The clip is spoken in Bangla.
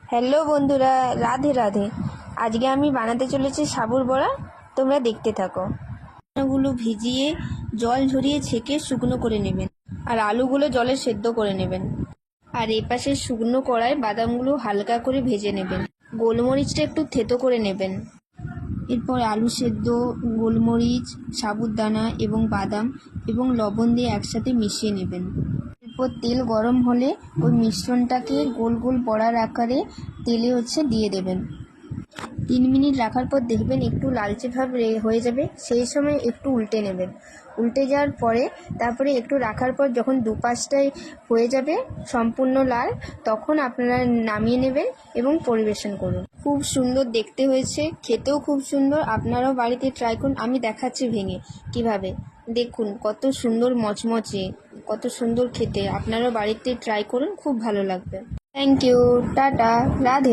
হ্যালো বন্ধুরা, রাধে রাধে। আজকে আমি বানাতে চলেছি সাবুর বড়া। তোমরা দেখতে থাকো। গুলো ভিজিয়ে জল ঝরিয়ে ছেঁকে শুকনো করে নেবেন, আর আলুগুলো জলে সেদ্ধ করে নেবেন। আর এপাশে শুকনো কড়ায় বাদামগুলো হালকা করে ভেজে নেবেন। গোলমরিচটা একটু থেতো করে নেবেন। এরপর আলু সেদ্ধ, গোলমরিচ, সাবুদানা এবং বাদাম এবং লবণ দিয়ে একসাথে মিশিয়ে নেবেন। এরপর তেল গরম হলে ওই মিশ্রণটাকে গোল গোল বড়ার আকারে তেলে দিয়ে দেবেন। 3 মিনিট রাখার পর দেখবেন একটু লালচে ভাব হয়ে যাবে। সেই সময় একটু উল্টে নেবেন। উল্টে যাওয়ার পরে তারপরে একটু রাখার পর যখন দুপাশটায় হয়ে যাবে সম্পূর্ণ লাল, তখন আপনারা নামিয়ে নেবেন এবং পরিবেশন করুন। খুব সুন্দর দেখতে হয়েছে, খেতেও খুব সুন্দর। আপনারাও বাড়িতে ট্রাই করুন। আমি দেখাচ্ছি ভেঙে কিভাবে। দেখুন কত সুন্দর মচমচে, কত সুন্দর খেতে। আপনারাও বাড়িতে ট্রাই করুন, খুব ভালো লাগবে। Thank you, tata, Radhe Radhe.